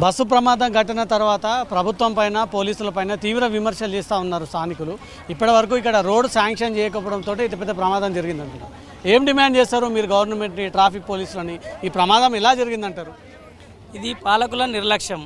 Bus ప్రమాదం ఘటన తర్వాత ప్రభుత్వం పైన పోలీసుల పైన తీవ్ర విమర్శలు చేస్తూ ఉన్నారు స్థానికులు. ఇప్పటి వరకు ఇక్కడ రోడ్ శాంక్షన్ చేయకపోవడంతో ఇంత పెద్ద ప్రమాదం జరిగిందంటున్నారు. ఏం డిమాండ్ చేస్తారు మీరు గవర్నమెంట్ని, ట్రాఫిక్ పోలీసులని? ఈ ప్రమాదం ఎలా జరిగిందంటారు? ఇది పాలకుల నిర్లక్ష్యం.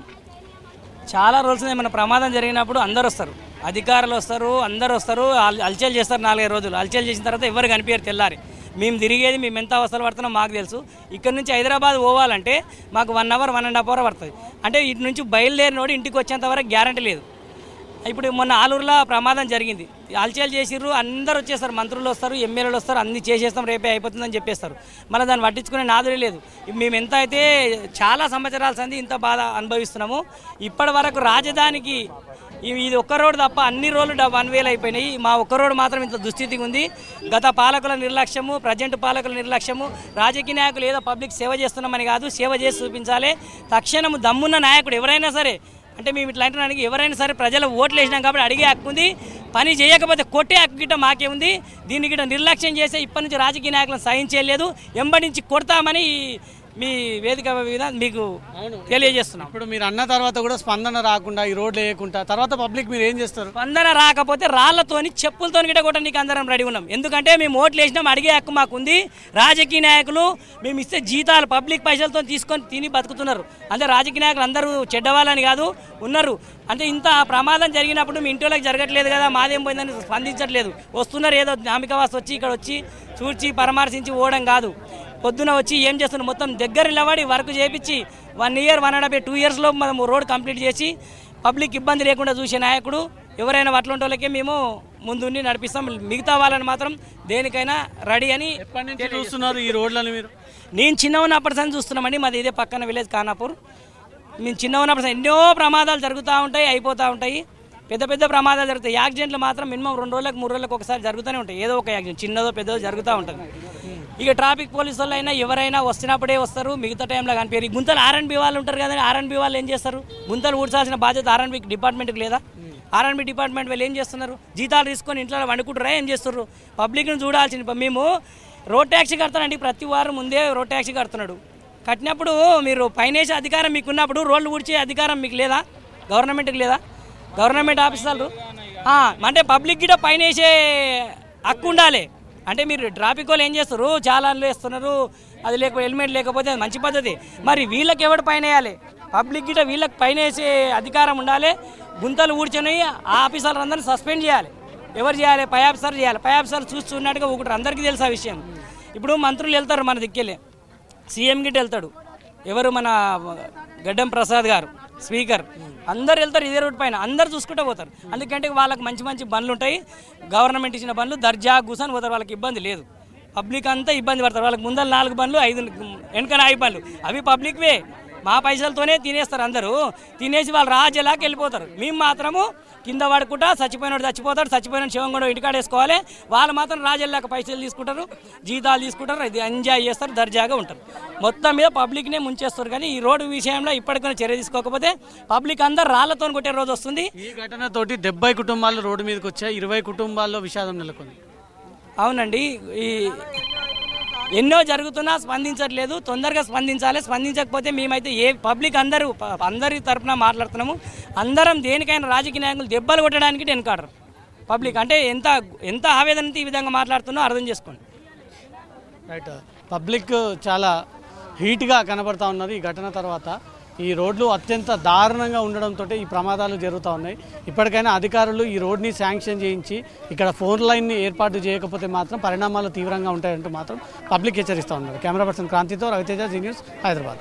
చాలా రోజులు మన ప్రమాదం జరిగినప్పుడు అందరు వస్తారు, అధికారులు వస్తారు, అందరు వస్తారు, అల్చల్ చేస్తారు. 4-5 రోజులు అల్చల్ చేసిన తర్వాత ఎవరు కనిపించారు. తెల్లారి మేము తిరిగేది, మేము ఎంత అవసరం పడుతున్నాం మాకు తెలుసు. ఇక్కడ నుంచి హైదరాబాద్ పోవాలంటే మాకు 1 అవర్ 1.5 అవర్ పడుతుంది. అంటే ఇటు నుంచి బయలుదేరినోడు ఇంటికి వచ్చేంత వరకు గ్యారంటీ లేదు. ఇప్పుడు మొన్న ఆలూరులో ప్రమాదం జరిగింది, అల్చల్ చేసిర్రు, అందరు వచ్చేస్తారు, మంత్రులు వస్తారు, ఎమ్మెల్యేలు వస్తారు, అన్ని చేసేస్తాం, రేపే అయిపోతుందని చెప్పేస్తారు. మళ్ళీ దాన్ని పట్టించుకునే నాదురే లేదు. మేము ఎంత అయితే చాలా సంవత్సరాల సంది ఇంత బాధ అనుభవిస్తున్నాము. ఇప్పటి వరకు రాజధానికి ఇది ఒక్క రోడ్డు తప్ప అన్ని రోడ్లు 1,000 అయిపోయినాయి. మా ఒక్క రోడ్డు మాత్రం ఇంత దుస్థితిగా ఉంది. గత పాలకుల నిర్లక్ష్యము, ప్రజెంట్ పాలకుల నిర్లక్ష్యము. రాజకీయ నాయకులు ఏదో పబ్లిక్ సేవ చేస్తున్నామని కాదు, సేవ చేసి చూపించాలి. తక్షణము దమ్మున్న నాయకుడు ఎవరైనా సరే, అంటే మేము ఇట్లా అంటున్నానికి ఎవరైనా సరే ప్రజలు ఓట్లు వేసినాం కాబట్టి అడిగే హక్కు ఉంది. పని చేయకపోతే కొట్టే హక్కు గిట్ట మాకే ఉంది. దీన్ని గిట్ట నిర్లక్ష్యం చేస్తే ఇప్పటి నుంచి రాజకీయ నాయకులను సహించలేదు. ఎంబడించి కొడతామని మీ వేదిక మీద మీకు తెలియజేస్తున్నాం. ఇప్పుడు మీరు అన్న తర్వాత కూడా స్పందన రాకుండా, ఈ రోడ్లు వేయకుండా తర్వాత పబ్లిక్ మీరు ఏం చేస్తారు? స్పందన రాకపోతే రాళ్లతోని, చెప్పులతో గిట్ట కూడా నీకు అందరం రెడీ ఉన్నాం. ఎందుకంటే మేము ఓట్లు వేసినాం, అడిగే హక్కు మాకుంది. రాజకీయ నాయకులు మేము ఇస్తే జీతాలు పబ్లిక్ పైసలతో తీసుకొని తిని బతుకుతున్నారు. అంటే రాజకీయ నాయకులు అందరూ చెడ్డవాళ్ళని కాదు, ఉన్నారు. అంటే ఇంత ప్రమాదం జరిగినప్పుడు మీ ఇంటిలోకి జరగట్లేదు కదా, మాదేం పోయిందని స్పందించట్లేదు. వస్తున్నారు, ఏదో నామికవాస్ వచ్చి ఇక్కడ వచ్చి చూచి పరామర్శించి పోవడం కాదు. పొద్దున వచ్చి ఏం చేస్తున్నారు, మొత్తం దగ్గర నిలబడి వర్క్ చేయించి 1 ఇయర్ 1.5 2 ఇయర్స్లో మనం రోడ్ కంప్లీట్ చేసి పబ్లిక్ ఇబ్బంది లేకుండా చూసే నాయకుడు ఎవరైనా అట్లాంటి వాళ్ళకే మేము ముందుండి నడిపిస్తాం. మిగతా వాళ్ళని మాత్రం దేనికైనా రెడీ అని. ఎప్పటి నుంచి చూస్తున్నారు ఈ రోడ్లను మీరు? నేను చిన్న ఉన్నప్పటి నుంచి చూస్తున్నామండి. మాది ఇదే పక్కన విలేజ్ ఖానాపూర్. మేము చిన్న ఉన్నప్పటి ఎన్నో ప్రమాదాలు జరుగుతూ ఉంటాయి, అయిపోతూ ఉంటాయి. పెద్ద పెద్ద ప్రమాదాలు జరుగుతాయి. యాక్సిడెంట్లు మాత్రం మినిమం 2 రోజులకు 3 రోజులకు ఒకసారి జరుగుతూనే ఉంటాయి. ఏదో ఒక యాక్సిడెంట్ చిన్నదో పెద్దదో జరుగుతూ ఉంటుంది. ఇక ట్రాఫిక్ పోలీసు వాళ్ళు అయినా ఎవరైనా వస్తున్నప్పుడే వస్తారు, మిగతా టైంలో కనిపించారు. గుంతలు R&B వాళ్ళు ఉంటారు కదా, R&B వాళ్ళు ఏం చేస్తారు? గుంతలు ఊడ్చాల్సిన బాధ్యత R&B డిపార్ట్మెంట్కి లేదా? R&B డిపార్ట్మెంట్ వాళ్ళు ఏం చేస్తున్నారు? జీతాలు తీసుకొని ఇంట్లో వండుకుంటారా, ఏం చేస్తున్నారు? పబ్లిక్ని చూడాల్సింది. మేము రోడ్ ట్యాక్సీ కడతానండి, ప్రతి వారం ముందే రోడ్ ట్యాక్సీ కడుతున్నాడు. కట్టినప్పుడు మీరు పైనేసే అధికారం మీకు ఉన్నప్పుడు రోడ్లు ఊడ్చే అధికారం మీకు లేదా? గవర్నమెంట్కి లేదా? గవర్నమెంట్ ఆఫీసర్లు అంటే పబ్లిక్ గిట్ట పైన వేసే హక్కు ఉండాలి. అంటే మీరు ట్రాఫిక్ వాళ్ళు ఏం చేస్తారు, చాలాన్లు వేస్తున్నారు, అది హెల్మెట్ లేకపోతే అది మంచి పద్ధతి. మరి వీళ్ళకి ఎవడు పైన వేయాలి? పబ్లిక్ గిట్ట వీళ్ళకి పైన వేసే అధికారం ఉండాలి. గుంతలు ఊడ్చొని ఆ ఆఫీసర్లు అందరినీ సస్పెండ్ చేయాలి. ఎవరు చేయాలి? పై ఆఫీసర్ చేయాలి. పై ఆఫీసర్ చూస్తున్నట్టుగా ఒకటి అందరికీ తెలుసు ఆ విషయం. ఇప్పుడు మంత్రులు వెళ్తారు మన దిక్కెళ్ళే, సీఎం గిట్ట వెళ్తాడు, ఎవరు మన గడ్డం ప్రసాద్ గారు స్పీకర్, అందరు వెళ్తారు ఇదే రోడ్ పైన, అందరు చూసుకుంటూ పోతారు. అందుకంటే వాళ్ళకి మంచి మంచి బండ్లు ఉంటాయి, గవర్నమెంట్ ఇచ్చిన బండ్లు, దర్జా కూర్చొని పోతారు. వాళ్ళకి ఇబ్బంది లేదు. పబ్లిక్ అంతా ఇబ్బంది పడతారు. వాళ్ళకి ముందర 4 బండ్లు, 5 వెనకన 5 బండ్లు, అవి పబ్లిక్వే. మా పైసలతోనే తినేస్తారు అందరూ. తినేసి వాళ్ళు రాజేలాకి వెళ్ళిపోతారు. మేము మాత్రము కింద పడుకుంటా, చచ్చిపోయినాడు చచ్చిపోతాడు, చచ్చిపోయిన శివం కూడా ఇంటికాడేసుకోవాలి. వాళ్ళు మాత్రం రాజేలాక పైసలు తీసుకుంటారు, జీతాలు తీసుకుంటారు, ఇది ఎంజాయ్ చేస్తారు, దర్జాగా ఉంటారు. మొత్తం మీద పబ్లిక్నే ముంచేస్తారు. కానీ ఈ రోడ్డు విషయంలో ఇప్పటికైనా చర్య తీసుకోకపోతే పబ్లిక్ అందరు రాళ్లతో కొట్టే రోజు వస్తుంది. ఈ ఘటనతోటి 70 కుటుంబాలు రోడ్డు మీదకి వచ్చాయి, 20 కుటుంబాల్లో విషాదం నెలకొంది. అవునండి, ఈ ఎన్నో జరుగుతున్నా స్పందించట్లేదు. తొందరగా స్పందించాలి. స్పందించకపోతే మేమైతే పబ్లిక్ అందరి తరఫున మాట్లాడుతున్నాము. అందరం దేనికైనా రాజకీయ నాయకులు దెబ్బలు కొట్టడానికి వెనకాడరు. పబ్లిక్ అంటే ఎంత ఆవేదనతో ఈ విధంగా మాట్లాడుతున్నా అర్థం చేసుకోండి. రైట్, పబ్లిక్ చాలా హీట్గా కనబడతా ఉన్నారు ఈ ఘటన తర్వాత. ఈ రోడ్లు అత్యంత దారుణంగా ఉండడంతో ఈ ప్రమాదాలు జరుగుతూ ఉన్నాయి. ఇప్పటికైనా అధికారులు ఈ రోడ్ని శాంక్షన్ చేయించి ఇక్కడ 4 లైన్ని ఏర్పాటు చేయకపోతే మాత్రం పరిణామాలు తీవ్రంగా ఉంటాయంటూ మాత్రం పబ్లిక్ హెచ్చరిస్తూ ఉన్నారు. కెమెరా పర్సన్ క్రాంతితో రవితేజ, జీ న్యూస్, హైదరాబాద్.